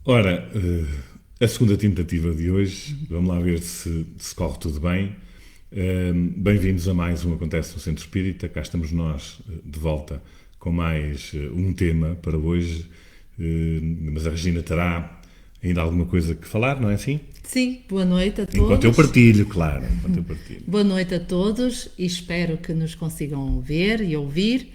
Ora, a segunda tentativa de hoje, vamos lá ver se corre tudo bem. Bem-vindos a mais um Acontece no Centro Espírita. Cá estamos nós de volta com mais um tema para hoje. Mas a Regina terá ainda alguma coisa que falar, não é assim? Sim, boa noite a Enquanto eu todos. partilho, claro. Enquanto eu partilho. Boa noite a todos e espero que nos consigam ver e ouvir.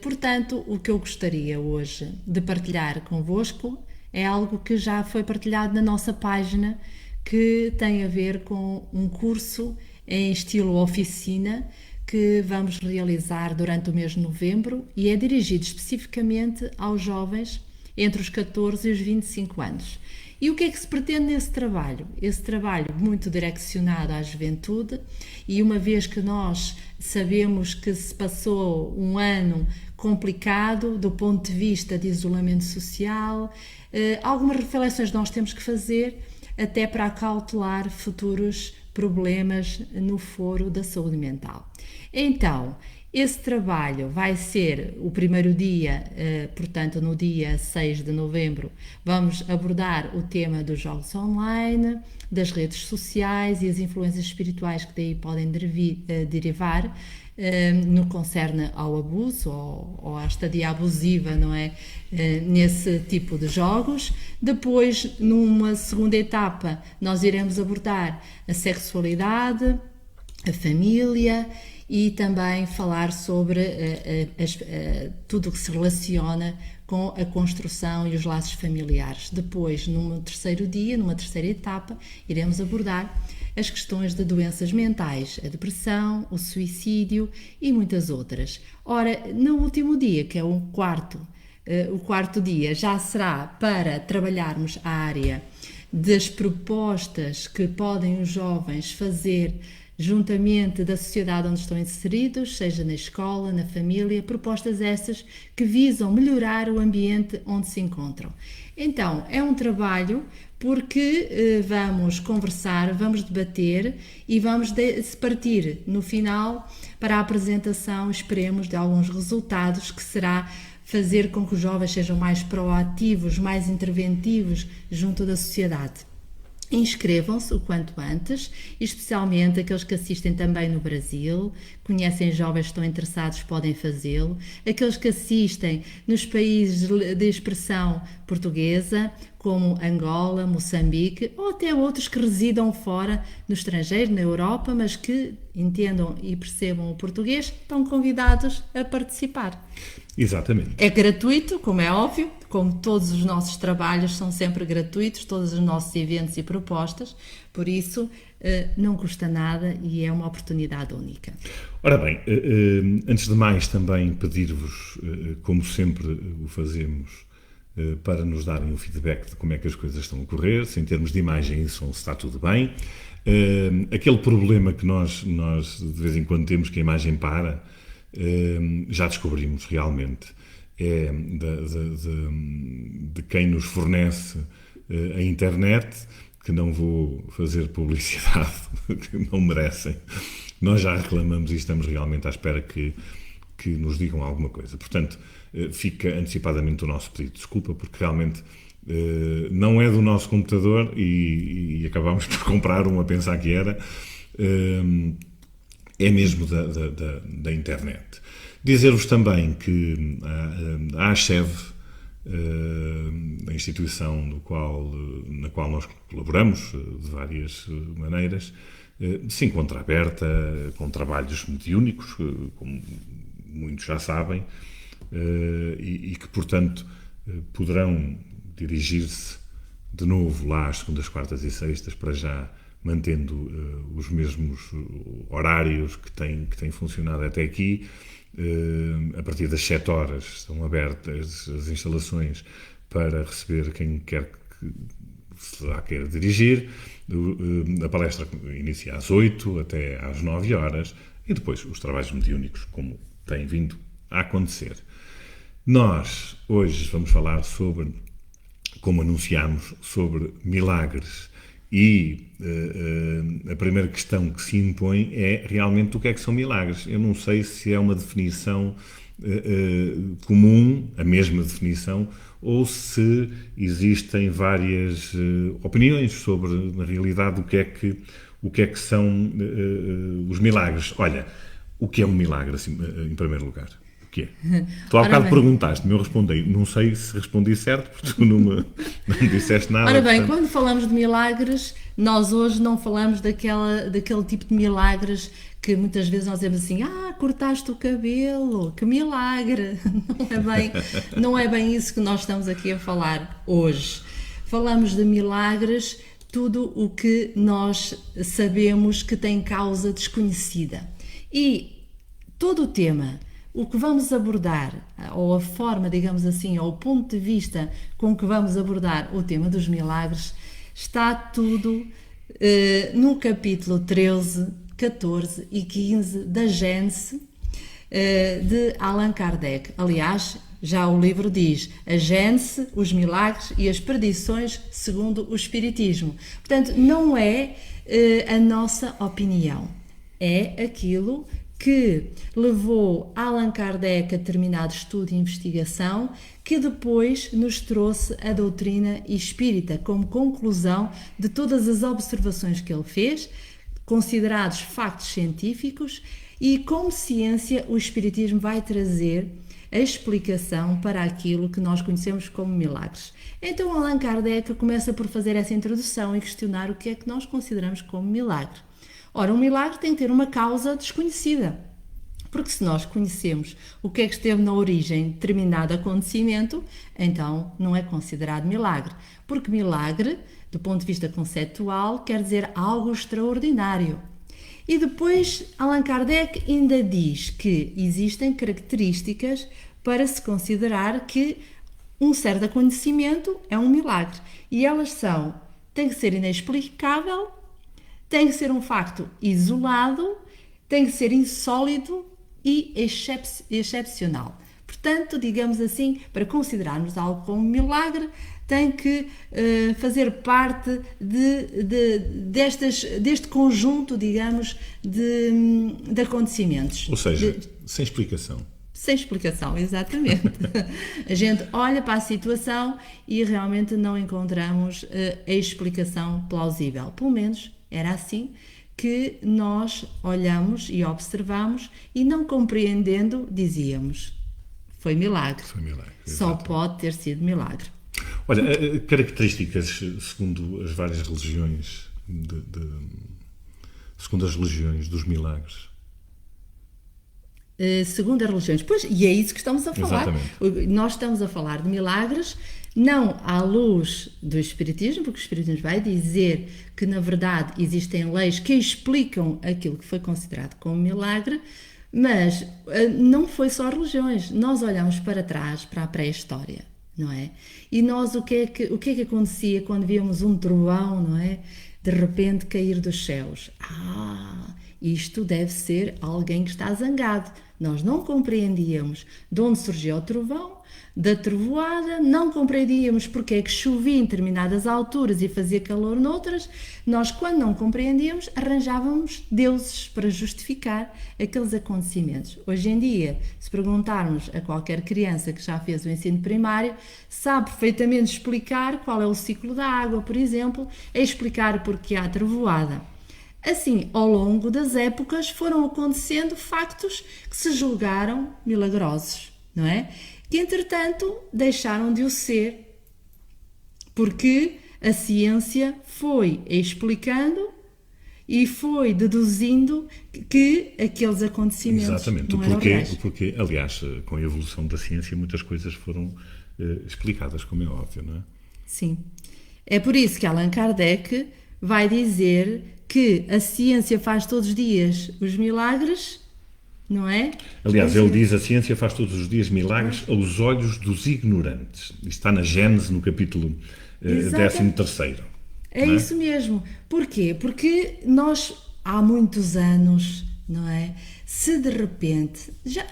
Portanto, o que eu gostaria hoje de partilhar convosco é algo que já foi partilhado na nossa página, que tem a ver com um curso em estilo oficina que vamos realizar durante o mês de novembro e é dirigido especificamente aos jovens entre os 14 e os 25 anos. E o que é que se pretende nesse trabalho? Esse trabalho muito direcionado à juventude, e uma vez que nós sabemos que se passou um ano complicado do ponto de vista de isolamento social, algumas reflexões nós temos que fazer até para acautelar futuros problemas no foro da saúde mental. Então, esse trabalho vai ser o primeiro dia, portanto, no dia 6 de novembro, vamos abordar o tema dos jogos online, das redes sociais e as influências espirituais que daí podem derivar no que concerne ao abuso ou à estadia abusiva, não é? Nesse tipo de jogos. Depois, numa segunda etapa, nós iremos abordar a sexualidade, a família e também falar sobre tudo o que se relaciona com a construção e os laços familiares. Depois, num terceiro dia, numa terceira etapa, iremos abordar as questões de doenças mentais, a depressão, o suicídio e muitas outras. Ora, no último dia, que é o quarto dia, já será para trabalharmos a área das propostas que podem os jovens fazer juntamente da sociedade onde estão inseridos, seja na escola, na família, propostas essas que visam melhorar o ambiente onde se encontram. Então, é um trabalho porque vamos conversar, vamos debater e vamos partir no final para a apresentação, esperemos, de alguns resultados que será fazer com que os jovens sejam mais proativos, mais interventivos junto da sociedade. Inscrevam-se o quanto antes, especialmente aqueles que assistem também no Brasil, conhecem jovens que estão interessados, podem fazê-lo. Aqueles que assistem nos países de expressão portuguesa, como Angola, Moçambique, ou até outros que residam fora, no estrangeiro, na Europa, mas que entendam e percebam o português, estão convidados a participar. Exatamente. É gratuito, como é óbvio, como todos os nossos trabalhos são sempre gratuitos, todos os nossos eventos e propostas, por isso não custa nada e é uma oportunidade única. Ora bem, antes de mais também pedir-vos, como sempre o fazemos, para nos darem o feedback de como é que as coisas estão a correr, se em termos de imagem e som está tudo bem. Aquele problema que nós de vez em quando temos, que a imagem para, já descobrimos realmente, é de quem nos fornece a internet, que não vou fazer publicidade, que não merecem. Nós já reclamamos e estamos realmente à espera que nos digam alguma coisa. Portanto, fica antecipadamente o nosso pedido de desculpa, porque realmente não é do nosso computador e acabámos por comprar um a pensar que era, é mesmo da internet. Dizer-vos também que a ACHEV, a instituição na qual nós colaboramos de várias maneiras, se encontra aberta com trabalhos mediúnicos, como muitos já sabem, e que, portanto, poderão dirigir-se de novo lá às segundas, quartas e sextas, para já mantendo os mesmos horários que têm funcionado até aqui. A partir das 7 horas estão abertas as instalações para receber quem quer que se lá queira dirigir. A palestra inicia às 8 até às 9 horas e depois os trabalhos mediúnicos, como têm vindo a acontecer. Nós hoje vamos falar sobre, como anunciámos, sobre milagres. E a primeira questão que se impõe é realmente o que é que são milagres. Eu não sei se é uma definição comum, a mesma definição, ou se existem várias opiniões sobre, na realidade, o que é que são os milagres. Olha, o que é um milagre, assim, em primeiro lugar? O que é? Tu há bocado perguntaste-me, eu respondi. Não sei se respondi certo, porque tu não me disseste nada. Ora bem, quando falamos de milagres, nós hoje não falamos daquele tipo de milagres que muitas vezes nós dizemos assim, cortaste o cabelo, que milagre. Não é bem isso que nós estamos aqui a falar hoje. Falamos de milagres, tudo o que nós sabemos que tem causa desconhecida. E todo o tema, o que vamos abordar, ou a forma, digamos assim, ou o ponto de vista com que vamos abordar o tema dos milagres, está tudo no capítulo 13, 14 e 15 da Gênese de Allan Kardec. Aliás, já o livro diz a Gênese, os milagres e as predições segundo o Espiritismo. Portanto, não é a nossa opinião, é aquilo que levou Allan Kardec a determinado estudo e investigação, que depois nos trouxe a doutrina espírita como conclusão de todas as observações que ele fez, considerados factos científicos, e como ciência o Espiritismo vai trazer a explicação para aquilo que nós conhecemos como milagres. Então Allan Kardec começa por fazer essa introdução e questionar o que é que nós consideramos como milagre. Ora, um milagre tem que ter uma causa desconhecida, porque se nós conhecemos o que é que esteve na origem de determinado acontecimento, então não é considerado milagre, porque milagre, do ponto de vista conceitual, quer dizer algo extraordinário. E depois Allan Kardec ainda diz que existem características para se considerar que um certo acontecimento é um milagre, e elas são, tem que ser inexplicável, tem que ser um facto isolado, tem que ser insólito e excepcional. Portanto, digamos assim, para considerarmos algo como milagre, tem que fazer parte deste conjunto, digamos, de acontecimentos. Ou seja, sem explicação. Sem explicação, exatamente. A gente olha para a situação e realmente não encontramos a explicação plausível. Pelo menos era assim que nós olhamos e observamos e, não compreendendo, dizíamos: foi milagre. Foi milagre. Só pode ter sido milagre. Olha, características segundo as várias religiões, segundo as religiões dos milagres. Segundo as religiões. Pois, e é isso que estamos a falar. Exatamente. Nós estamos a falar de milagres, não à luz do Espiritismo, porque o Espiritismo vai dizer que, na verdade, existem leis que explicam aquilo que foi considerado como milagre, mas não foi só religiões. Nós olhamos para trás, para a pré-história, não é? E nós, o que é que acontecia quando víamos um trovão, não é? De repente cair dos céus. Isto deve ser alguém que está zangado. Nós não compreendíamos de onde surgiu o trovão, da trovoada, não compreendíamos porque é que chovia em determinadas alturas e fazia calor noutras. Nós, quando não compreendíamos, arranjávamos deuses para justificar aqueles acontecimentos. Hoje em dia, se perguntarmos a qualquer criança que já fez o ensino primário, sabe perfeitamente explicar qual é o ciclo da água, por exemplo, é explicar porque há trovoada. Assim, ao longo das épocas foram acontecendo factos que se julgaram milagrosos, não é? Que, entretanto, deixaram de o ser, porque a ciência foi explicando e foi deduzindo que aqueles acontecimentos Exatamente, não eram reais. Porque, aliás, com a evolução da ciência, muitas coisas foram explicadas, como é óbvio, não é? Sim. É por isso que Allan Kardec vai dizer que a ciência faz todos os dias os milagres, não é? Aliás, ele diz: a ciência faz todos os dias milagres aos olhos dos ignorantes. Isto está na Gênese, no capítulo 13º. É isso mesmo. Porquê? Porque nós, há muitos anos, não é? Se de repente, já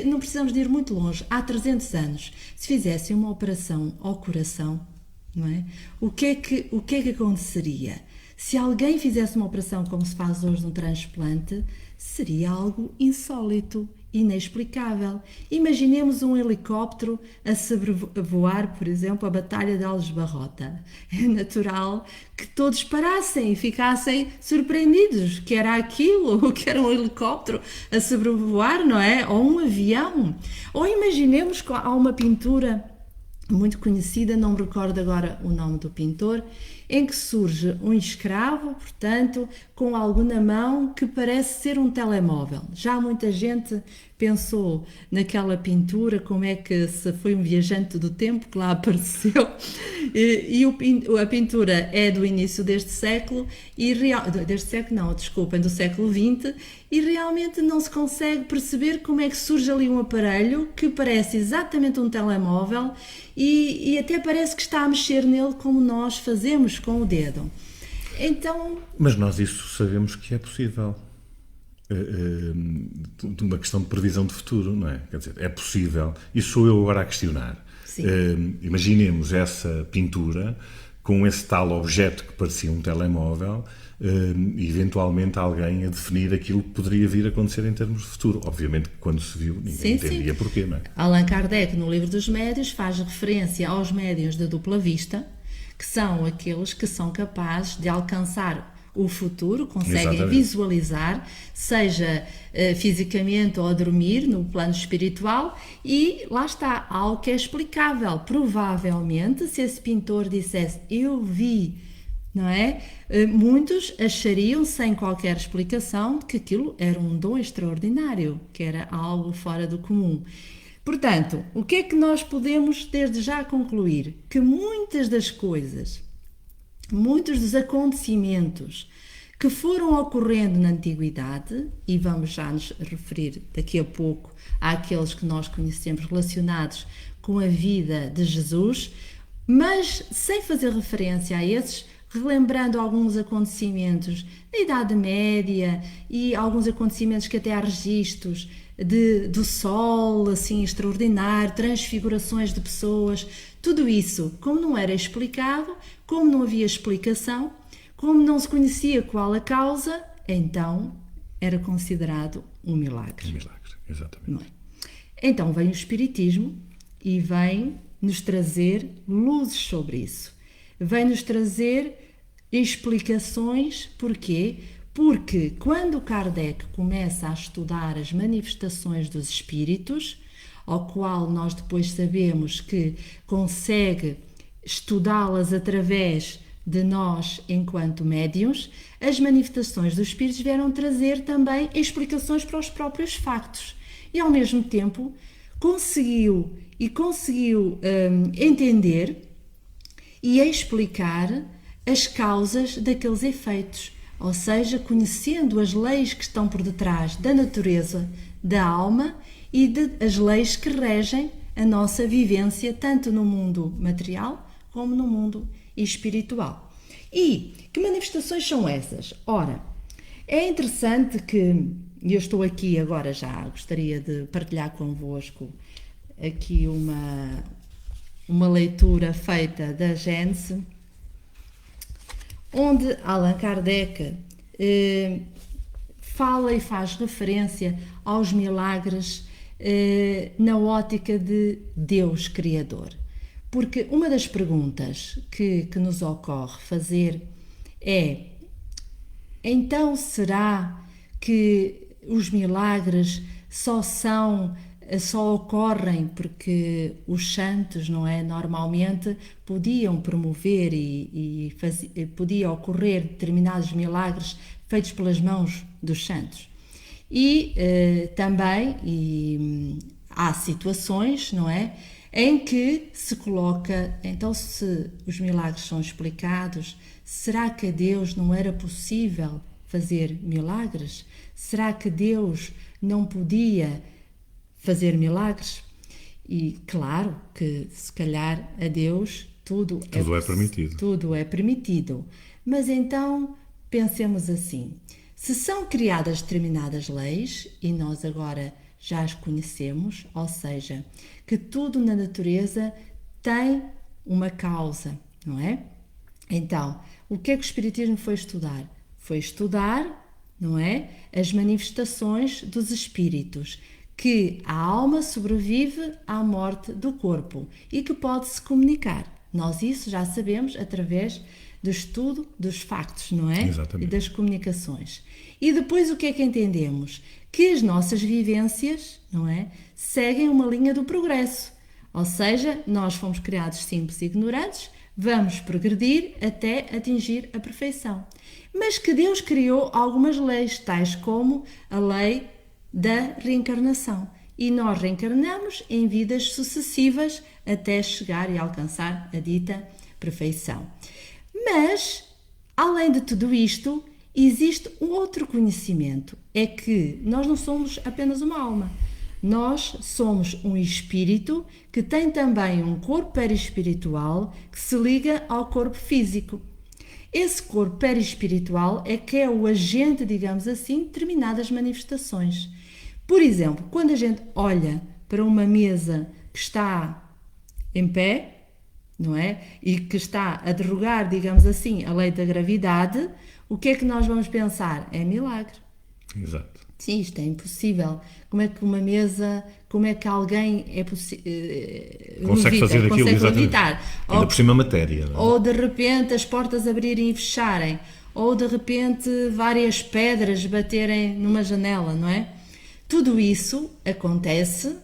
não precisamos de ir muito longe, há 300 anos, se fizessem uma operação ao coração, não é? O que é que aconteceria? Se alguém fizesse uma operação como se faz hoje no transplante, seria algo insólito inexplicável. Imaginemos um helicóptero a sobrevoar, por exemplo, a Batalha de Aljubarrota. É natural que todos parassem e ficassem surpreendidos, que era aquilo, que era um helicóptero a sobrevoar, não é? Ou um avião. Ou imaginemos que há uma pintura muito conhecida, não me recordo agora o nome do pintor, em que surge um escravo, portanto, com algo na mão que parece ser um telemóvel. Já muita gente pensou naquela pintura, como é que se foi um viajante do tempo que lá apareceu, a pintura é do início deste século, do século XX, e realmente não se consegue perceber como é que surge ali um aparelho que parece exatamente um telemóvel e até parece que está a mexer nele como nós fazemos com o dedo. Então... Mas nós isso sabemos que é possível. De uma questão de previsão de futuro, não é? Quer dizer, é possível. E sou eu agora a questionar. Imaginemos essa pintura com esse tal objeto que parecia um telemóvel e eventualmente alguém a definir aquilo que poderia vir a acontecer em termos de futuro. Obviamente que quando se viu ninguém entendia porquê, não é? Allan Kardec, no livro dos médiuns, faz referência aos médiuns de dupla vista, que são aqueles que são capazes de alcançar o futuro, conseguem visualizar, seja fisicamente ou a dormir, no plano espiritual, e lá está, algo que é explicável. Provavelmente, se esse pintor dissesse, eu vi, não é? Muitos achariam, sem qualquer explicação, que aquilo era um dom extraordinário, que era algo fora do comum. Portanto, o que é que nós podemos desde já concluir? Que muitas das coisas, muitos dos acontecimentos que foram ocorrendo na Antiguidade, e vamos já nos referir daqui a pouco àqueles que nós conhecemos relacionados com a vida de Jesus, mas sem fazer referência a esses, relembrando alguns acontecimentos da Idade Média e alguns acontecimentos que até há registros do sol, assim, extraordinário, transfigurações de pessoas, tudo isso, como não era explicado, como não havia explicação, como não se conhecia qual a causa, então era considerado um milagre. Um milagre, exatamente. Não é? Então vem o Espiritismo e vem nos trazer luzes sobre isso. Vem nos trazer explicações. Porquê? Porque quando Kardec começa a estudar as manifestações dos espíritos, ao qual nós depois sabemos que consegue estudá-las através de nós enquanto médiuns, as manifestações dos espíritos vieram trazer também explicações para os próprios factos. E ao mesmo tempo conseguiu entender e explicar as causas daqueles efeitos. Ou seja, conhecendo as leis que estão por detrás da natureza, da alma e as leis que regem a nossa vivência, tanto no mundo material como no mundo espiritual. E que manifestações são essas? Ora, é interessante que, e eu estou aqui agora já, gostaria de partilhar convosco aqui uma leitura feita da Gênese, onde Allan Kardec fala e faz referência aos milagres na ótica de Deus Criador. Porque uma das perguntas que nos ocorre fazer é: então será que os milagres só ocorrem porque os santos, não é, normalmente podiam promover e podia ocorrer determinados milagres feitos pelas mãos dos santos? E também há situações, não é, em que se coloca, então, se os milagres são explicados, será que a Deus não era possível fazer milagres? Será que Deus não podia fazer milagres? E claro que se calhar a Deus tudo é permitido. Tudo é permitido. Mas então pensemos assim: se são criadas determinadas leis, e nós agora já as conhecemos, ou seja, que tudo na natureza tem uma causa, não é? Então, o que é que o Espiritismo foi estudar? Foi estudar, não é, as manifestações dos espíritos, que a alma sobrevive à morte do corpo e que pode-se comunicar. Nós isso já sabemos através do estudo dos factos, não é? Exatamente. E das comunicações. E depois o que é que entendemos? Que as nossas vivências, não é? Seguem uma linha do progresso. Ou seja, nós fomos criados simples e ignorantes, vamos progredir até atingir a perfeição. Mas que Deus criou algumas leis, tais como a lei da reencarnação. E nós reencarnamos em vidas sucessivas até chegar e alcançar a dita perfeição. Mas, além de tudo isto, existe um outro conhecimento. É que nós não somos apenas uma alma. Nós somos um espírito que tem também um corpo perispiritual que se liga ao corpo físico. Esse corpo perispiritual é que é o agente, digamos assim, de determinadas manifestações. Por exemplo, quando a gente olha para uma mesa que está em pé, não é? E que está a derrogar, digamos assim, a lei da gravidade, o que é que nós vamos pensar? É milagre. Exato. Sim, isto é impossível. Como é que uma mesa, como é que alguém Consegue fazer aquilo, consegue exatamente. levitar? Ainda por cima matéria. Não é? Ou de repente as portas abrirem e fecharem, ou de repente várias pedras baterem numa janela, não é? Tudo isso acontece,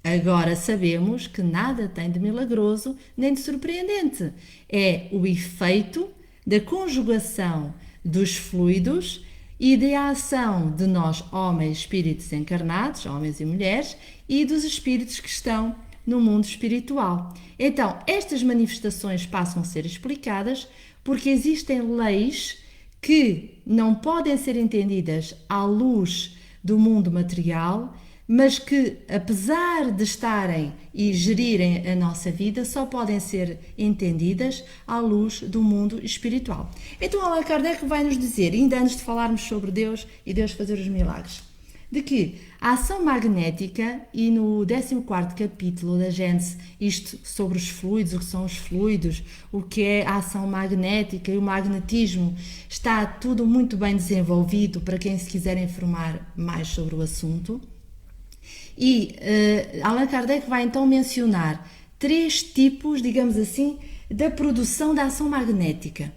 agora sabemos que nada tem de milagroso nem de surpreendente. É o efeito da conjugação dos fluidos e da ação de nós, homens, espíritos encarnados, homens e mulheres, e dos espíritos que estão no mundo espiritual. Então, estas manifestações passam a ser explicadas porque existem leis que não podem ser entendidas à luz do mundo material, mas que, apesar de estarem e gerirem a nossa vida, só podem ser entendidas à luz do mundo espiritual. Então, Allan Kardec vai nos dizer, ainda antes de falarmos sobre Deus e Deus fazer os milagres, de que a ação magnética, e no 14º capítulo da Gênese, isto sobre os fluidos, o que são os fluidos, o que é a ação magnética e o magnetismo, está tudo muito bem desenvolvido para quem se quiser informar mais sobre o assunto. E Allan Kardec vai então mencionar 3 tipos, digamos assim, da produção da ação magnética.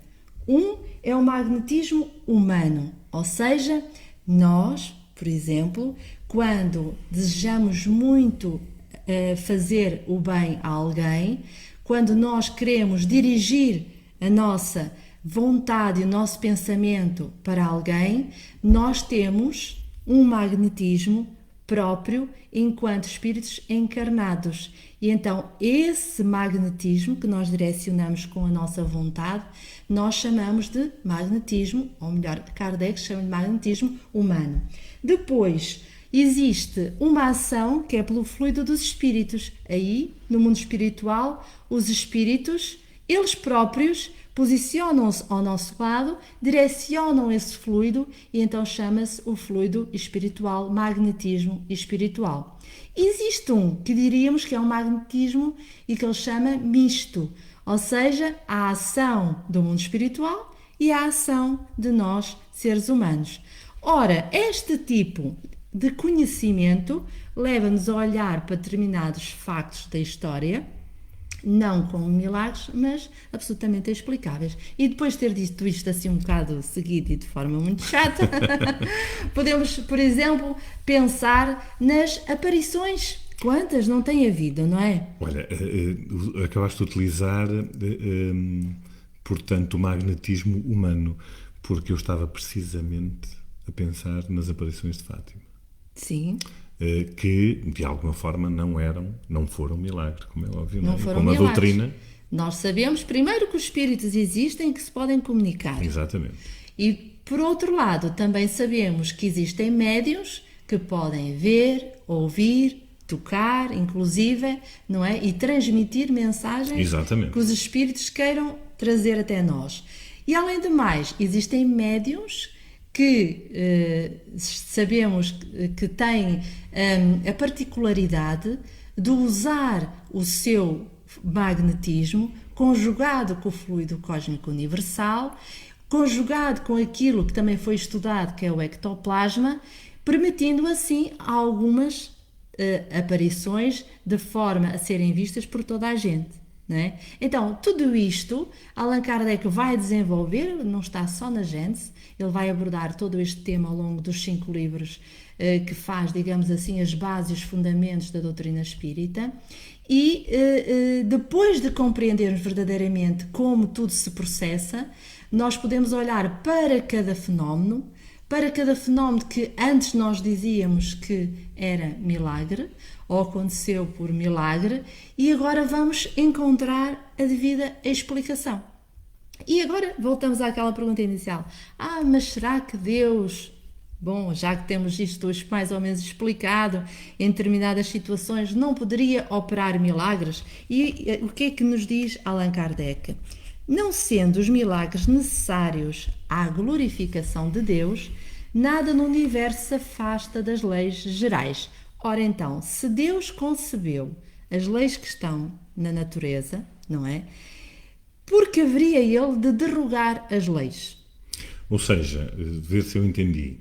Um é o magnetismo humano, ou seja, nós, por exemplo, quando desejamos muito fazer o bem a alguém, quando nós queremos dirigir a nossa vontade e o nosso pensamento para alguém, nós temos um magnetismo próprio enquanto espíritos encarnados. E então esse magnetismo que nós direcionamos com a nossa vontade, nós chamamos de magnetismo, ou melhor, Kardec chama de magnetismo humano. Depois existe uma ação que é pelo fluido dos espíritos. Aí, no mundo espiritual, os espíritos, eles próprios, posicionam-se ao nosso lado, direcionam esse fluido e então chama-se o fluido espiritual, magnetismo espiritual. Existe um que diríamos que é um magnetismo e que ele chama misto, ou seja, a ação do mundo espiritual e a ação de nós, seres humanos. Ora, este tipo de conhecimento leva-nos a olhar para determinados factos da história, não como milagres, mas absolutamente explicáveis. E depois de ter dito isto assim um bocado seguido e de forma muito chata, podemos, por exemplo, pensar nas aparições. Quantas não tem havido, não é? Olha, acabaste de utilizar, portanto, o magnetismo humano, porque eu estava precisamente a pensar nas aparições de Fátima. Sim. Que de alguma forma não foram milagres, como é óbvio, Não foram como milagres. a doutrina. Nós sabemos primeiro que os espíritos existem e que se podem comunicar. Exatamente. E por outro lado, também sabemos que existem médiuns que podem ver, ouvir, tocar, inclusive, não é? E transmitir mensagens Exatamente. que os espíritos queiram trazer até nós. E além do mais, existem médiuns que sabemos que têm a particularidade de usar o seu magnetismo conjugado com o fluido cósmico universal, conjugado com aquilo que também foi estudado, que é o ectoplasma, permitindo assim algumas aparições de forma a serem vistas por toda a gente. Não é? Então, tudo isto, Allan Kardec vai desenvolver, não está só na Gênese, ele vai abordar todo este tema ao longo dos 5 livros que faz, digamos assim, as bases e os fundamentos da doutrina espírita. E depois de compreendermos verdadeiramente como tudo se processa, nós podemos olhar para cada fenómeno que antes nós dizíamos que era milagre, ou aconteceu por milagre, e agora vamos encontrar a devida explicação. E agora voltamos àquela pergunta inicial. Mas será que Deus... Bom, já que temos isto hoje mais ou menos explicado, em determinadas situações não poderia operar milagres? E o que é que nos diz Allan Kardec? Não sendo os milagres necessários à glorificação de Deus, nada no universo se afasta das leis gerais. Ora então, se Deus concebeu as leis que estão na natureza, não é? Por que haveria ele de derrogar as leis? Ou seja, ver se eu entendi.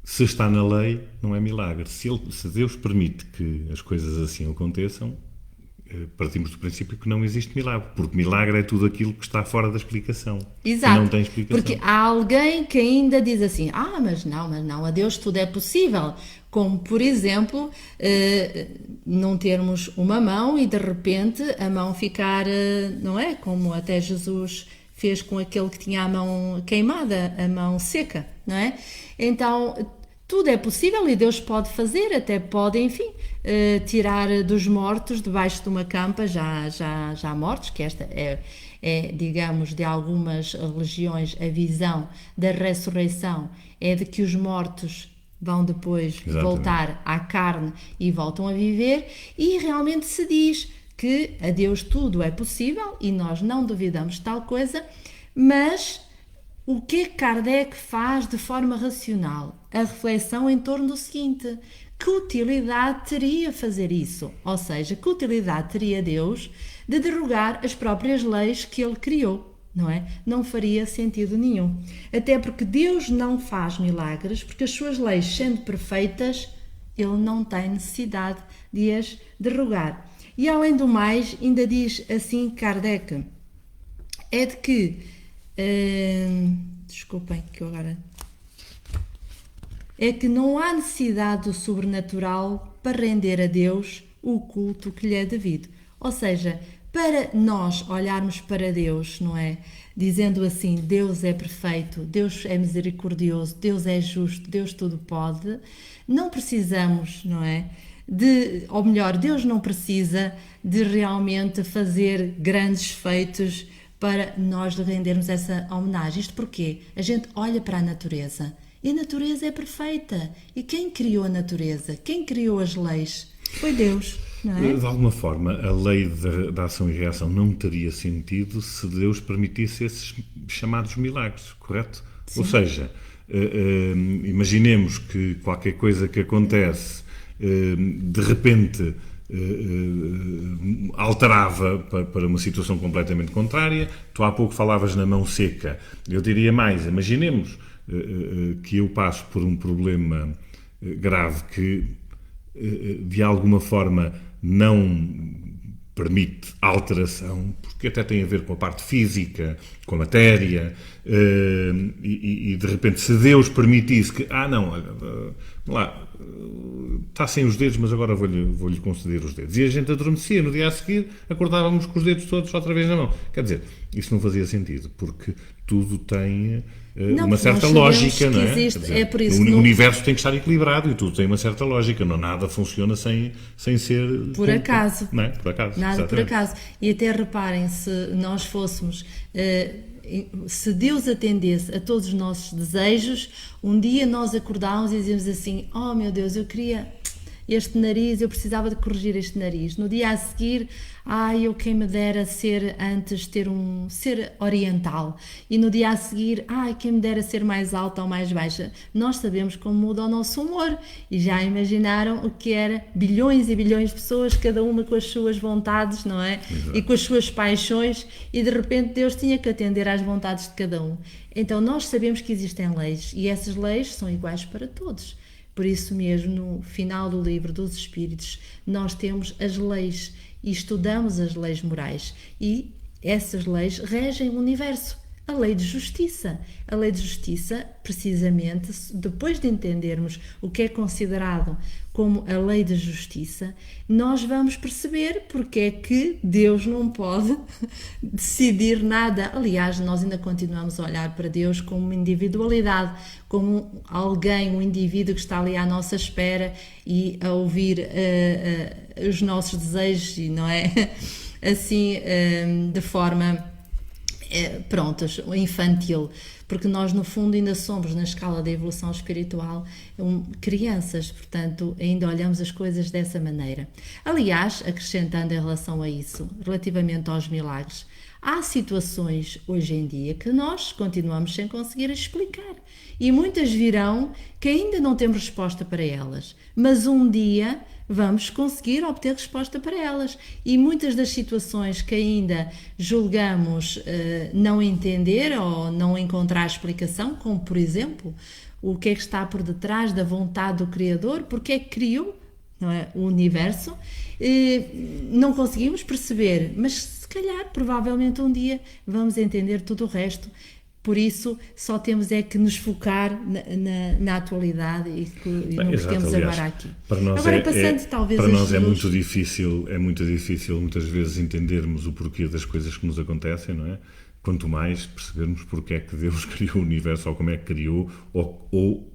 Se está na lei, não é milagre. Se Deus permite que as coisas assim aconteçam, partimos do princípio que não existe milagre, porque milagre é tudo aquilo que está fora da explicação. Exato, não tem explicação. Porque há alguém que ainda diz assim, mas não, a Deus tudo é possível, como por exemplo, não termos uma mão e de repente a mão ficar, não é? Como até Jesus fez com aquele que tinha a mão queimada, a mão seca, não é? Então, tudo é possível e Deus pode fazer, até pode, enfim, tirar dos mortos debaixo de uma campa já mortos, que esta é, digamos, de algumas religiões, a visão da ressurreição é de que os mortos vão depois voltar à carne e voltam a viver, e realmente se diz que a Deus tudo é possível e nós não duvidamos de tal coisa, mas o que é que Kardec faz de forma racional? A reflexão em torno do seguinte: que utilidade teria fazer isso? Ou seja, que utilidade teria Deus de derrogar as próprias leis que ele criou? Não é? Não faria sentido nenhum. Até porque Deus não faz milagres, porque as suas leis, sendo perfeitas, ele não tem necessidade de as derrogar. E além do mais, ainda diz assim Kardec, é de que, desculpem que eu agora... É que não há necessidade do sobrenatural para render a Deus o culto que lhe é devido. Ou seja, para nós olharmos para Deus, não é? Dizendo assim, Deus é perfeito, Deus é misericordioso, Deus é justo, Deus tudo pode, não precisamos, não é? Ou melhor, Deus não precisa de realmente fazer grandes feitos para nós lhe rendermos essa homenagem. Isto porquê? A gente olha para a natureza e a natureza é perfeita. E quem criou a natureza? Quem criou as leis? Foi Deus, não é? De alguma forma, a lei da ação e reação não teria sentido se Deus permitisse esses chamados milagres, correto? Sim. Ou seja, imaginemos que qualquer coisa que acontece de repente alterava para uma situação completamente contrária. Tu há pouco falavas na mão seca. Eu diria mais, imaginemos que eu passo por um problema grave que de alguma forma não permite alteração, porque até tem a ver com a parte física, com a matéria, e de repente se Deus permitisse que, lá, está sem os dedos, mas agora vou-lhe conceder os dedos. E a gente adormecia, no dia a seguir acordávamos com os dedos todos outra vez na mão. Quer dizer, isso não fazia sentido, porque tudo tem uma certa lógica, não é? Dizer, é por isso o universo tem que estar equilibrado e tudo tem uma certa lógica, não, nada funciona sem ser... Por acaso. Não é? Por acaso. Nada exatamente. Por acaso. E até reparem, se nós fôssemos... se Deus atendesse a todos os nossos desejos, um dia nós acordávamos e dizíamos assim, oh meu Deus, eu queria este nariz, eu precisava de corrigir este nariz. No dia a seguir, eu quem me dera ser oriental. E no dia a seguir, quem me dera ser mais alta ou mais baixa. Nós sabemos como muda o nosso humor. E já imaginaram o que era bilhões e bilhões de pessoas, cada uma com as suas vontades, não é? Exato. E com as suas paixões, e de repente Deus tinha que atender às vontades de cada um. Então nós sabemos que existem leis, e essas leis são iguais para todos. Por isso mesmo, no final do livro dos Espíritos, nós temos as leis e estudamos as leis morais. E essas leis regem o universo. A lei de justiça. A lei de justiça, precisamente, depois de entendermos o que é considerado como a lei de justiça, nós vamos perceber porque é que Deus não pode decidir nada. Aliás, nós ainda continuamos a olhar para Deus como uma individualidade, como alguém, um indivíduo que está ali à nossa espera e a ouvir os nossos desejos, e não é? Assim, de forma infantil, porque nós no fundo ainda somos, na escala da evolução espiritual, crianças, portanto ainda olhamos as coisas dessa maneira. Aliás, acrescentando em relação a isso, relativamente aos milagres, há situações hoje em dia que nós continuamos sem conseguir explicar, e muitas virão que ainda não temos resposta para elas, mas um dia vamos conseguir obter resposta para elas. E muitas das situações que ainda julgamos não entender ou não encontrar explicação, como por exemplo, o que é que está por detrás da vontade do Criador, porque é que criou, não é, o universo, não conseguimos perceber, mas se calhar, provavelmente um dia vamos entender tudo o resto. Por isso, só temos é que nos focar na atualidade e no que temos agora aqui. Para nós, agora, passando, talvez para nós é muito difícil muitas vezes entendermos o porquê das coisas que nos acontecem, não é? Quanto mais percebermos porque é que Deus criou o universo, ou como é que criou, ou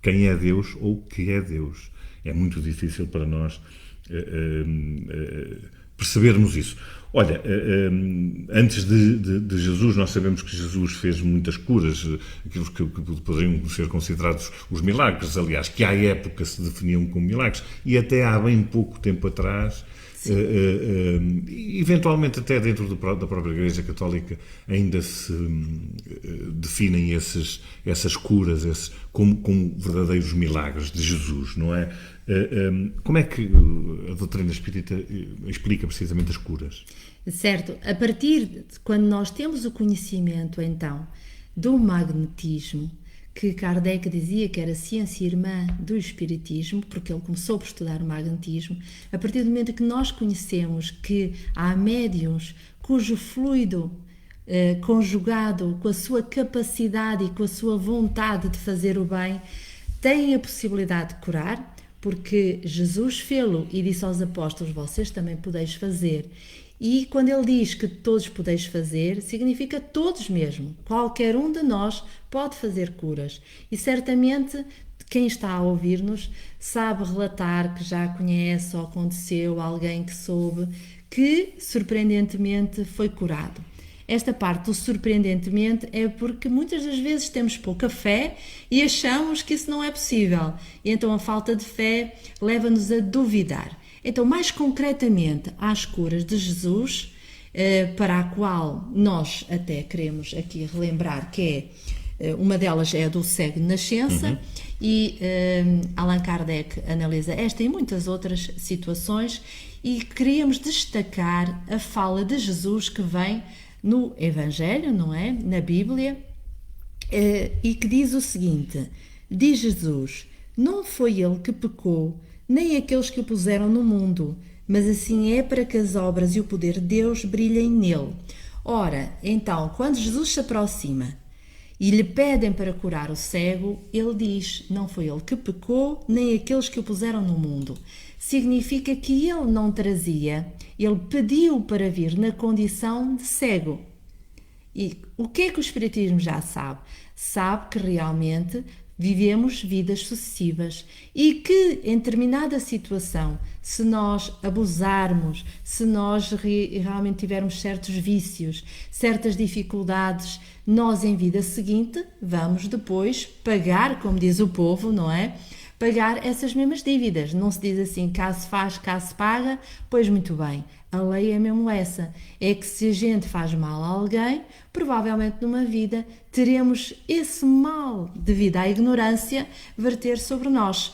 quem é Deus, ou o que é Deus. É muito difícil para nós percebermos isso. Olha, antes de Jesus, nós sabemos que Jesus fez muitas curas, aqueles que poderiam ser considerados os milagres, aliás, que à época se definiam como milagres, e até há bem pouco tempo atrás, eventualmente até dentro da própria Igreja Católica, ainda se definem essas curas como verdadeiros milagres de Jesus, não é? Como é que a doutrina espírita explica precisamente as curas? Certo. A partir de quando nós temos o conhecimento, então, do magnetismo, que Kardec dizia que era a ciência irmã do espiritismo, porque ele começou por estudar o magnetismo, a partir do momento que nós conhecemos que há médiuns cujo fluido conjugado com a sua capacidade e com a sua vontade de fazer o bem, têm a possibilidade de curar, porque Jesus fê-lo e disse aos apóstolos, vocês também podeis fazer. E quando ele diz que todos podeis fazer, significa todos mesmo. Qualquer um de nós pode fazer curas. E certamente quem está a ouvir-nos sabe relatar que já conhece ou aconteceu alguém que soube que surpreendentemente foi curado. Esta parte do surpreendentemente é porque muitas das vezes temos pouca fé e achamos que isso não é possível. E então a falta de fé leva-nos a duvidar. Então, mais concretamente, às curas de Jesus, para a qual nós até queremos aqui relembrar que uma delas é a do cego de nascença, e Allan Kardec analisa esta e muitas outras situações, e queríamos destacar a fala de Jesus que vem no Evangelho, não é? Na Bíblia, e que diz o seguinte, diz Jesus, não foi ele que pecou, nem aqueles que o puseram no mundo, mas assim é para que as obras e o poder de Deus brilhem nele. Ora, então, quando Jesus se aproxima e lhe pedem para curar o cego, ele diz, não foi ele que pecou, nem aqueles que o puseram no mundo. Significa que ele não trazia, ele pediu para vir na condição de cego. E o que é que o Espiritismo já sabe? Sabe que realmente vivemos vidas sucessivas e que em determinada situação, se nós abusarmos, se nós realmente tivermos certos vícios, certas dificuldades, nós em vida seguinte vamos depois pagar, como diz o povo, não é? Pagar essas mesmas dívidas. Não se diz assim, cá se faz, cá se paga, pois muito bem. A lei é mesmo essa, é que se a gente faz mal a alguém, provavelmente numa vida teremos esse mal devido à ignorância verter sobre nós.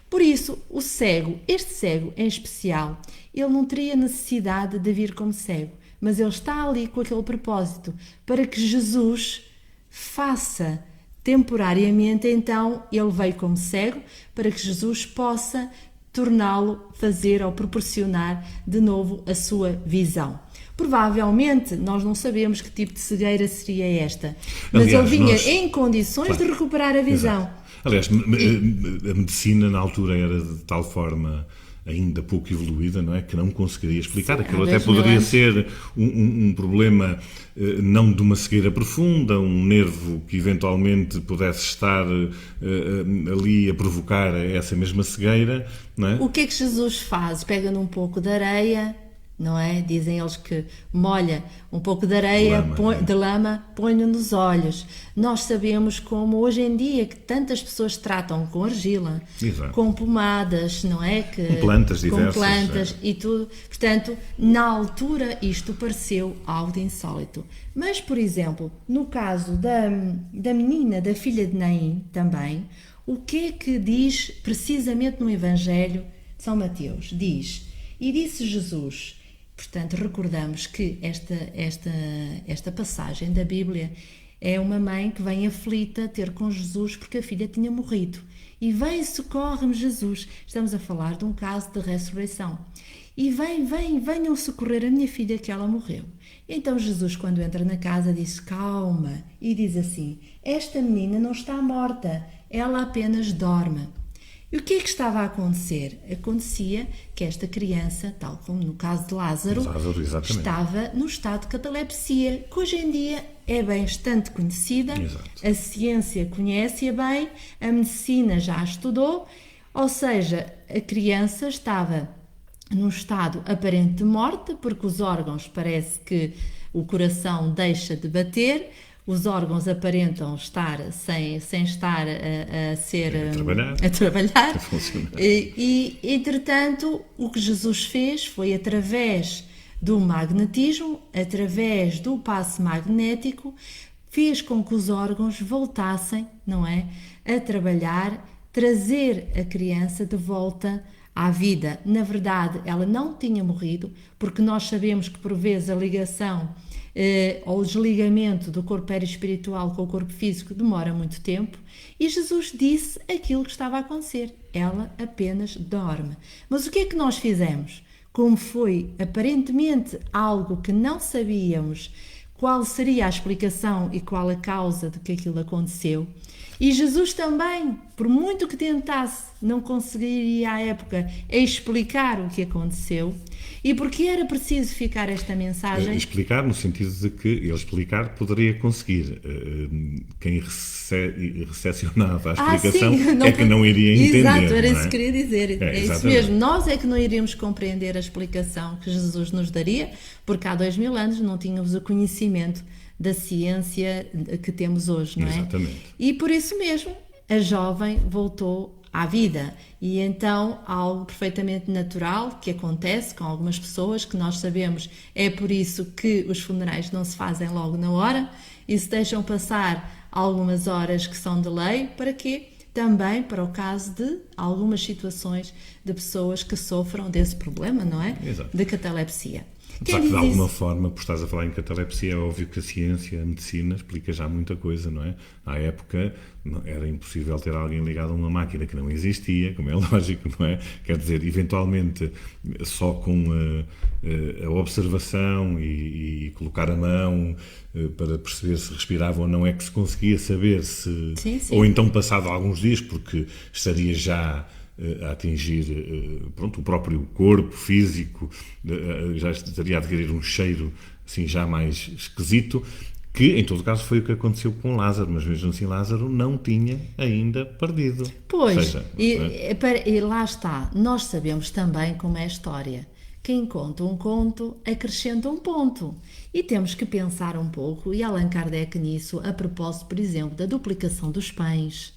Por isso, o cego, este cego em especial, ele não teria necessidade de vir como cego, mas ele está ali com aquele propósito, para que Jesus faça temporariamente, então, ele veio como cego para que Jesus possa torná-lo fazer ou proporcionar de novo a sua visão. Provavelmente nós não sabemos que tipo de cegueira seria esta, mas Aliás, ele vinha nós- em condições Claro. de recuperar a visão. Exato. Aliás, a medicina na altura era de tal forma ainda pouco evoluída, não é? Que não conseguiria explicar. Sim, Aquilo há até 10 mil poderia anos. ser um problema não de uma cegueira profunda, um nervo que eventualmente pudesse estar ali a provocar essa mesma cegueira, não é? O que é que Jesus faz? Pega num pouco de areia, não é? Dizem eles que molha um pouco de areia, De lama, de lama, põe-no nos olhos. Nós sabemos como hoje em dia que tantas pessoas tratam com argila, Exato. com pomadas, não é? Que, Com plantas diversas, com plantas e tudo. Portanto, na altura isto pareceu algo insólito. Mas, por exemplo, no caso da menina, da filha de Naim também, o que é que diz precisamente no Evangelho de São Mateus? Diz: e disse Jesus. Portanto, recordamos que esta passagem da Bíblia é uma mãe que vem aflita ter com Jesus porque a filha tinha morrido. E vem, socorre-me Jesus. Estamos a falar de um caso de ressurreição. E venham socorrer a minha filha que ela morreu. Então Jesus, quando entra na casa, diz: calma, e diz assim: esta menina não está morta, ela apenas dorme. E o que é que estava a acontecer? Acontecia que esta criança, tal como no caso de Lázaro, Exatamente. estava no estado de catalepsia, que hoje em dia é bastante conhecida. Exato. A ciência conhece-a bem, a medicina já a estudou, ou seja, a criança estava num estado aparente de morte, porque os órgãos, parece que o coração deixa de bater, os órgãos aparentam estar sem estar a ser A trabalhar. a trabalhar. A funcionar. E, entretanto, o que Jesus fez foi, através do magnetismo, através do passe magnético, fez com que os órgãos voltassem, não é, a trabalhar, trazer a criança de volta à vida. Na verdade, ela não tinha morrido, porque nós sabemos que por vezes a ligação ou o desligamento do corpo perispiritual com o corpo físico demora muito tempo, e Jesus disse aquilo que estava a acontecer: ela apenas dorme. Mas o que é que nós fizemos? Como foi aparentemente algo que não sabíamos qual seria a explicação e qual a causa de que aquilo aconteceu, e Jesus também, por muito que tentasse, não conseguiria à época explicar o que aconteceu. E porque era preciso ficar esta mensagem? Explicar no sentido de que ele explicar poderia conseguir. Quem recepcionava a explicação sim, é que não iria entender. Exato, era não isso é? que queria dizer. É isso exatamente. mesmo. Nós é que não iríamos compreender a explicação que Jesus nos daria, porque há 2000 anos não tínhamos o conhecimento da ciência que temos hoje, não é? Exatamente. E por isso mesmo a jovem voltou à vida. E então algo perfeitamente natural que acontece com algumas pessoas, que nós sabemos, é por isso que os funerais não se fazem logo na hora e se deixam passar algumas horas que são de lei. Para quê? Também para o caso de algumas situações de pessoas que sofram desse problema, não é? Exato. De catalepsia. Apesar que de alguma forma, por estás a falar em catalepsia, é óbvio que a ciência, a medicina explica já muita coisa, não é? À época era impossível ter alguém ligado a uma máquina que não existia, como é lógico, não é? Quer dizer, eventualmente só com a observação e colocar a mão para perceber se respirava ou não é que se conseguia saber se... Sim. Ou então passado alguns dias, porque estaria já a atingir pronto, o próprio corpo físico, já estaria a adquirir um cheiro assim já mais esquisito, que em todo caso foi o que aconteceu com Lázaro, mas mesmo assim Lázaro não tinha ainda perdido. Pois, Ou seja, e lá está, nós sabemos também como é a história. Quem conta um conto acrescenta um ponto. E temos que pensar um pouco, e Allan Kardec nisso, a propósito, por exemplo, da duplicação dos pães,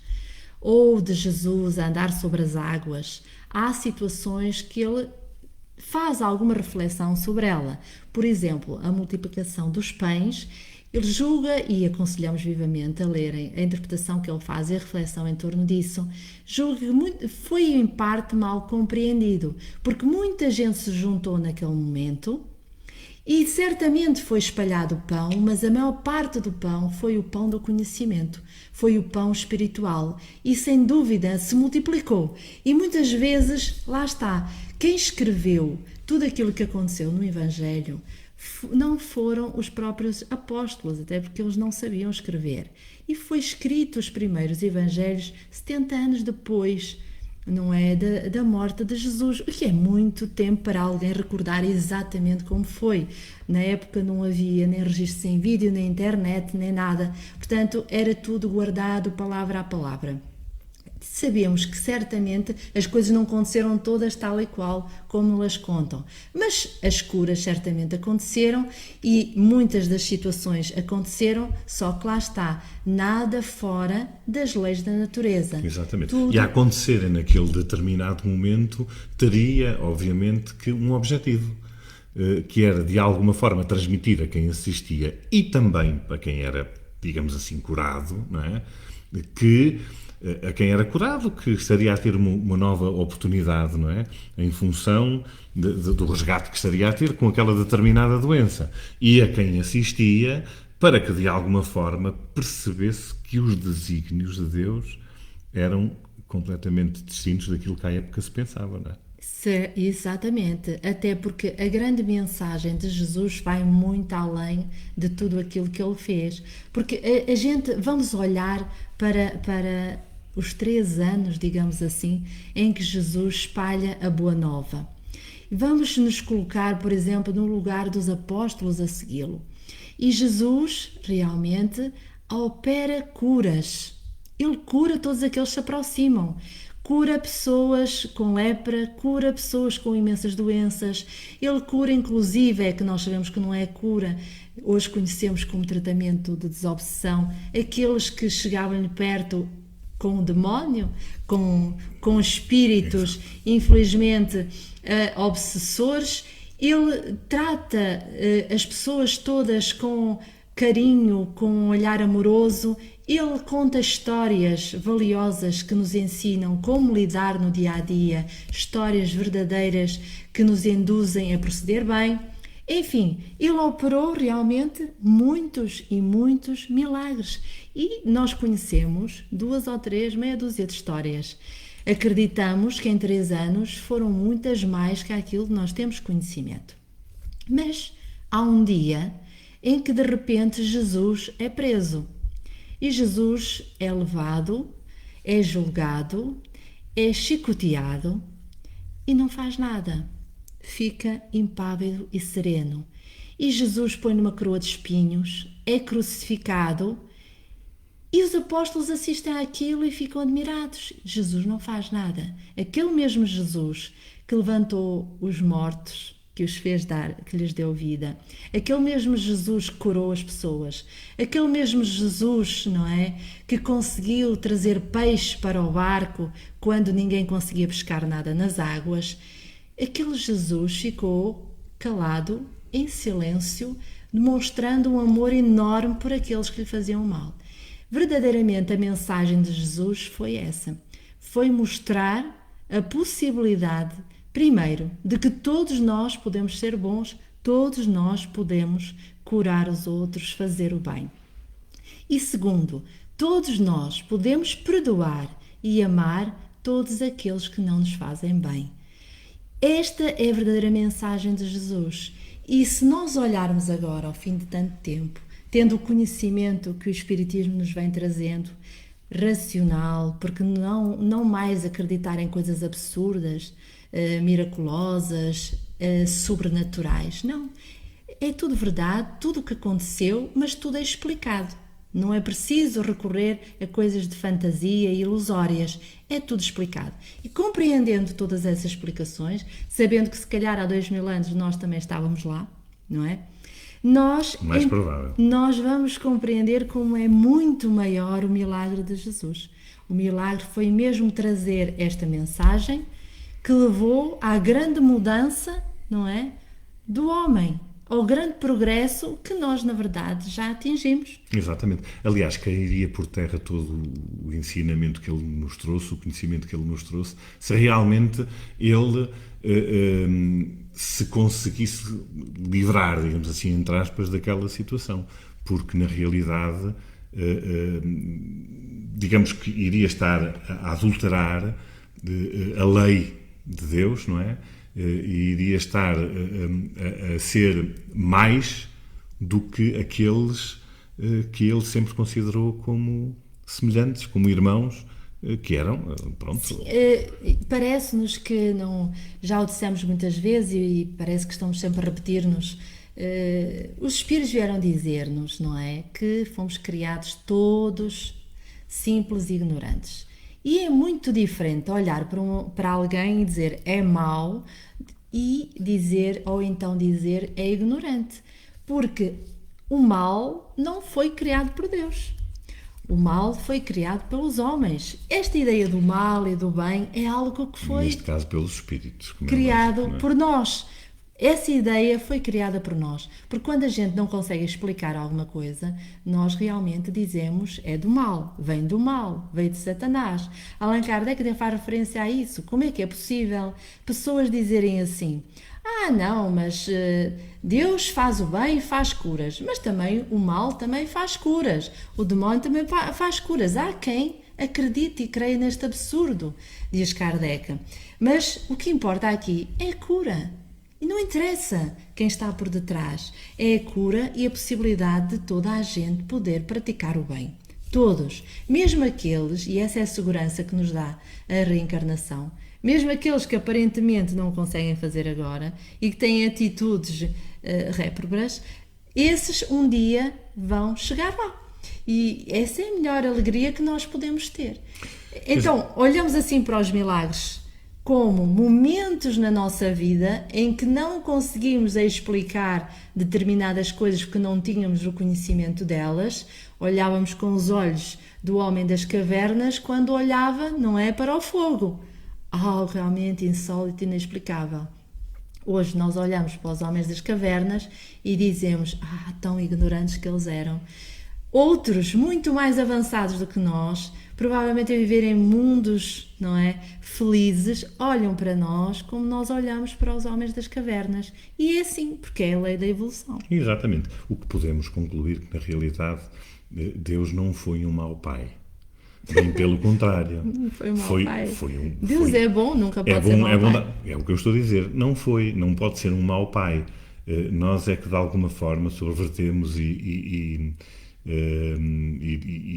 ou de Jesus a andar sobre as águas. Há situações que ele faz alguma reflexão sobre ela. Por exemplo, a multiplicação dos pães, ele julga, e aconselhamos vivamente a lerem a interpretação que ele faz e a reflexão em torno disso, julga que foi em parte mal compreendido, porque muita gente se juntou naquele momento E certamente foi espalhado o pão, mas a maior parte do pão foi o pão do conhecimento, foi o pão espiritual e sem dúvida se multiplicou. E muitas vezes, lá está, quem escreveu tudo aquilo que aconteceu no Evangelho não foram os próprios apóstolos, até porque eles não sabiam escrever. E foi escrito os primeiros Evangelhos 70 anos depois, não é, da morte de Jesus, o que é muito tempo para alguém recordar exatamente como foi. Na época não havia nem registro sem vídeo, nem internet, nem nada. Portanto, era tudo guardado palavra a palavra. Sabemos que certamente as coisas não aconteceram todas tal e qual como elas contam, mas as curas certamente aconteceram e muitas das situações aconteceram, só que lá está, nada fora das leis da natureza. Exatamente. Tudo... E a acontecerem naquele determinado momento teria, obviamente, que um objetivo, que era de alguma forma transmitir a quem assistia e também para quem era, digamos assim, curado, não é? Que a quem era curado, que estaria a ter uma nova oportunidade, não é? Em função do resgate que estaria a ter com aquela determinada doença. E a quem assistia, para que de alguma forma percebesse que os desígnios de Deus eram completamente distintos daquilo que à época se pensava, não é? Exatamente, até porque a grande mensagem de Jesus vai muito além de tudo aquilo que ele fez, porque a gente, vamos olhar para os 3 anos, digamos assim, em que Jesus espalha a Boa Nova. Vamos nos colocar, por exemplo, no lugar dos apóstolos a segui-lo. E Jesus realmente opera curas. Ele cura todos aqueles que se aproximam. Cura pessoas com lepra, cura pessoas com imensas doenças. Ele cura, inclusive, é que nós sabemos que não é cura, hoje conhecemos como tratamento de desobsessão, aqueles que chegavam-lhe perto com o demónio, com espíritos, infelizmente, obsessores. Ele trata as pessoas todas com carinho, com um olhar amoroso. Ele conta histórias valiosas que nos ensinam como lidar no dia-a-dia, histórias verdadeiras que nos induzem a proceder bem. Enfim, ele operou realmente muitos e muitos milagres e nós conhecemos 2 ou 3, meia dúzia de histórias. Acreditamos que em 3 anos foram muitas mais que aquilo que nós temos conhecimento. Mas há um dia em que de repente Jesus é preso e Jesus é levado, é julgado, é chicoteado e não faz nada. Fica impávido e sereno. E Jesus põe numa coroa de espinhos, é crucificado e os apóstolos assistem àquilo e ficam admirados. Jesus não faz nada. Aquele mesmo Jesus que levantou os mortos, que os fez dar, que lhes deu vida. Aquele mesmo Jesus que curou as pessoas. Aquele mesmo Jesus, não é? Que conseguiu trazer peixe para o barco quando ninguém conseguia pescar nada nas águas. Aquele Jesus ficou calado, em silêncio, demonstrando um amor enorme por aqueles que lhe faziam mal. Verdadeiramente a mensagem de Jesus foi essa. Foi mostrar a possibilidade, primeiro, de que todos nós podemos ser bons, todos nós podemos curar os outros, fazer o bem. E segundo, todos nós podemos perdoar e amar todos aqueles que não nos fazem bem. Esta é a verdadeira mensagem de Jesus. E se nós olharmos agora, ao fim de tanto tempo, tendo o conhecimento que o Espiritismo nos vem trazendo, racional, porque não mais acreditar em coisas absurdas, miraculosas, sobrenaturais. Não. É tudo verdade, tudo o que aconteceu, mas tudo é explicado. Não é preciso recorrer a coisas de fantasia e ilusórias. É tudo explicado. E compreendendo todas essas explicações, sabendo que se calhar há 2000 anos nós também estávamos lá, não é? Nós vamos compreender como é muito maior o milagre de Jesus. O milagre foi mesmo trazer esta mensagem que levou à grande mudança, não é? Do homem. Ao grande progresso que nós, na verdade, já atingimos. Exatamente. Aliás, cairia por terra todo o ensinamento que ele nos trouxe, o conhecimento que ele nos trouxe, se realmente ele se conseguisse livrar, digamos assim, entre aspas, daquela situação. Porque, na realidade, digamos que iria estar a adulterar a lei de Deus, não é? E iria estar a ser mais do que aqueles que ele sempre considerou como semelhantes, como irmãos, que eram, pronto. Sim, parece-nos que não, já o dissemos muitas vezes e parece que estamos sempre a repetir-nos. Os Espíritos vieram dizer-nos, não é? Que fomos criados todos simples e ignorantes. E é muito diferente olhar para alguém e dizer é mau e dizer, ou então dizer é ignorante. Porque o mal não foi criado por Deus. O mal foi criado pelos homens. Esta ideia do mal e do bem é algo que foi, neste caso, pelos espíritos, criado lógico, não é? por nós. Essa ideia foi criada por nós. Porque quando a gente não consegue explicar alguma coisa, nós realmente dizemos é do mal, vem do mal, veio de Satanás. Allan Kardec faz referência a isso. Como é que é possível pessoas dizerem assim: ah, não, mas Deus faz o bem e faz curas, mas também o mal também faz curas, o demónio também faz curas. Há quem acredite e creia neste absurdo, diz Kardec. Mas o que importa aqui é a cura. E não interessa quem está por detrás, é a cura e a possibilidade de toda a gente poder praticar o bem. Todos, mesmo aqueles, e essa é a segurança que nos dá a reencarnação, mesmo aqueles que aparentemente não conseguem fazer agora e que têm atitudes réprobas, esses um dia vão chegar lá. E essa é a melhor alegria que nós podemos ter. Então, olhamos assim para os milagres como momentos na nossa vida em que não conseguimos explicar determinadas coisas porque não tínhamos o conhecimento delas. Olhávamos com os olhos do homem das cavernas quando olhava, não é, para o fogo. Algo realmente insólito e inexplicável. Hoje nós olhamos para os homens das cavernas e dizemos, tão ignorantes que eles eram. Outros, muito mais avançados do que nós, provavelmente a viver em mundos, não é, felizes, olham para nós como nós olhamos para os homens das cavernas. E é assim, porque é a lei da evolução. Exatamente. O que podemos concluir que, na realidade, Deus não foi um mau pai. Bem pelo contrário. Foi um mau pai. Deus foi, é bom, nunca pode ser mau pai. É o que eu estou a dizer. Não pode ser um mau pai. Nós é que, de alguma forma, sobrevertemos e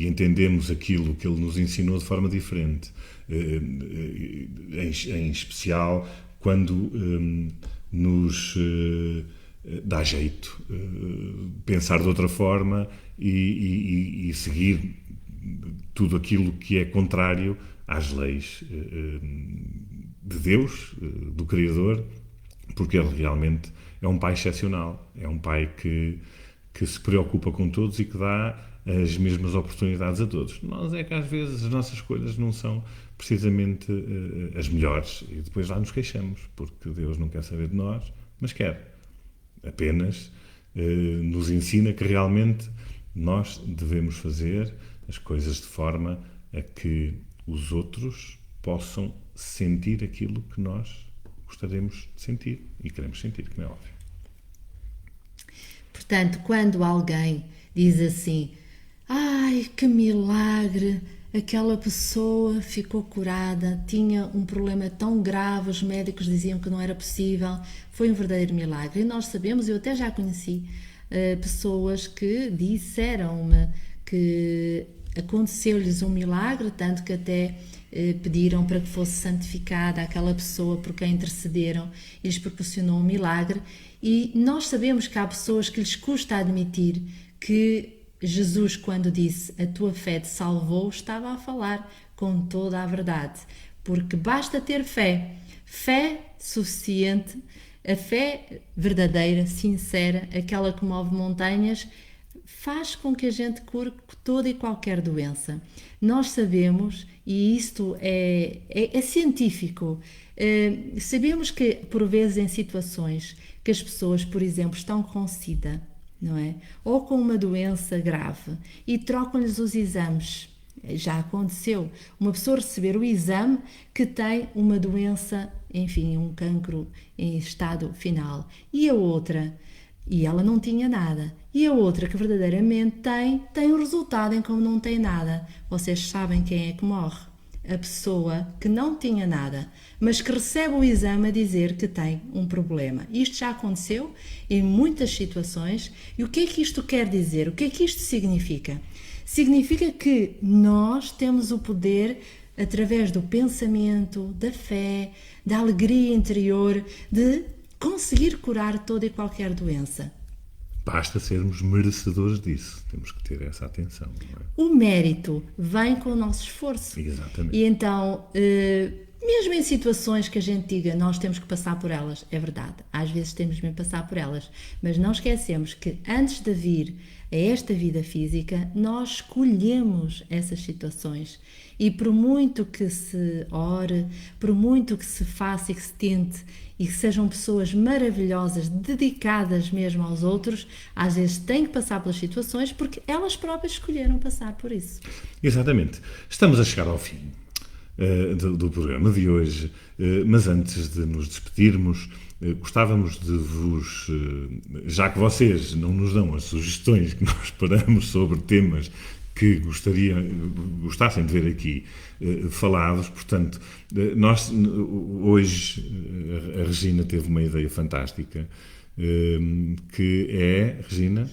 entendemos aquilo que ele nos ensinou de forma diferente, em especial quando nos dá jeito pensar de outra forma e seguir tudo aquilo que é contrário às leis de Deus, do Criador, porque ele realmente é um pai excepcional, é um pai que se preocupa com todos e que dá as mesmas oportunidades a todos. Nós é que às vezes as nossas escolhas não são precisamente as melhores e depois lá nos queixamos, porque Deus não quer saber de nós, mas quer. Apenas nos ensina que realmente nós devemos fazer as coisas de forma a que os outros possam sentir aquilo que nós gostaríamos de sentir e queremos sentir, como é óbvio. Portanto, quando alguém diz assim, ai, que milagre, aquela pessoa ficou curada, tinha um problema tão grave, os médicos diziam que não era possível, foi um verdadeiro milagre. E nós sabemos, eu até já conheci pessoas que disseram-me que aconteceu-lhes um milagre, tanto que até pediram para que fosse santificada aquela pessoa por quem intercederam e lhes proporcionou um milagre. E nós sabemos que há pessoas que lhes custa admitir que Jesus, quando disse a tua fé te salvou, estava a falar com toda a verdade, porque basta ter fé suficiente, a fé verdadeira, sincera, aquela que move montanhas, faz com que a gente cure toda e qualquer doença. Nós sabemos, e isto é científico, sabemos que por vezes em situações que as pessoas, por exemplo, estão com SIDA, não é? Ou com uma doença grave e trocam-lhes os exames Já aconteceu uma pessoa receber o exame que tem uma doença, enfim, um cancro em estado final, e a outra, e ela não tinha nada, e a outra que verdadeiramente tem um resultado em como não tem nada. Vocês sabem quem é que morre? A pessoa que não tinha nada, mas que recebe o exame a dizer que tem um problema. Isto já aconteceu em muitas situações. E o que é que isto quer dizer? O que é que isto significa? Significa que nós temos o poder, através do pensamento, da fé, da alegria interior, de conseguir curar toda e qualquer doença. Basta sermos merecedores disso. Temos que ter essa atenção, não é? O mérito vem com o nosso esforço. Exatamente. E então, mesmo em situações que a gente diga nós temos que passar por elas, é verdade, às vezes temos mesmo que passar por elas, mas não esquecemos que antes de vir a esta vida física, nós escolhemos essas situações. E por muito que se ore, por muito que se faça e que se tente, e que sejam pessoas maravilhosas, dedicadas mesmo aos outros, às vezes têm que passar pelas situações porque elas próprias escolheram passar por isso. Exatamente. Estamos a chegar ao fim do programa de hoje, mas antes de nos despedirmos, gostávamos de vos, já que vocês não nos dão as sugestões que nós esperamos sobre temas que gostassem de ver aqui falados, portanto, nós hoje, a Regina teve uma ideia fantástica, que é, Regina...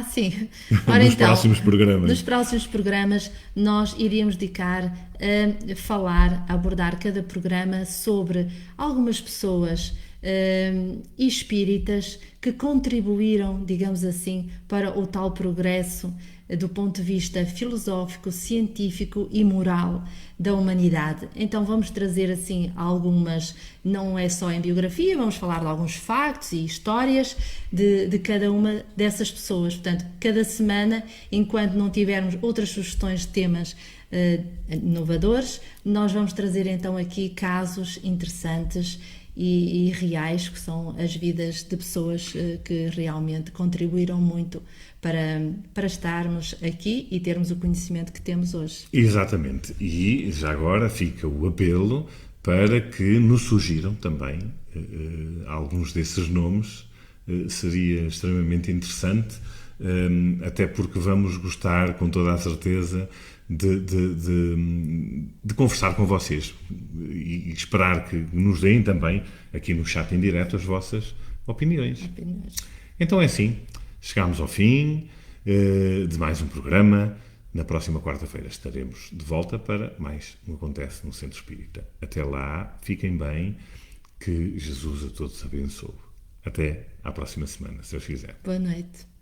Sim. Ora, nos então, próximos programas. Nos próximos programas nós iríamos dedicar a falar, a abordar cada programa sobre algumas pessoas espíritas que contribuíram, digamos assim, para o tal progresso do ponto de vista filosófico, científico e moral da humanidade. Então vamos trazer assim algumas, não é só em biografia, vamos falar de alguns factos e histórias de cada uma dessas pessoas. Portanto, cada semana, enquanto não tivermos outras sugestões de temas inovadores, nós vamos trazer então aqui casos interessantes e reais, que são as vidas de pessoas que realmente contribuíram muito para estarmos aqui e termos o conhecimento que temos hoje. Exatamente. E já agora fica o apelo para que nos sugiram também alguns desses nomes. Seria extremamente interessante, até porque vamos gostar, com toda a certeza, de conversar com vocês e esperar que nos deem também, aqui no chat em direto, as vossas opiniões. Então é assim, chegámos ao fim de mais um programa. Na próxima quarta-feira estaremos de volta para mais um Acontece no Centro Espírita. Até lá, fiquem bem, que Jesus a todos abençoe. Até à próxima semana, se Deus quiser. Boa noite.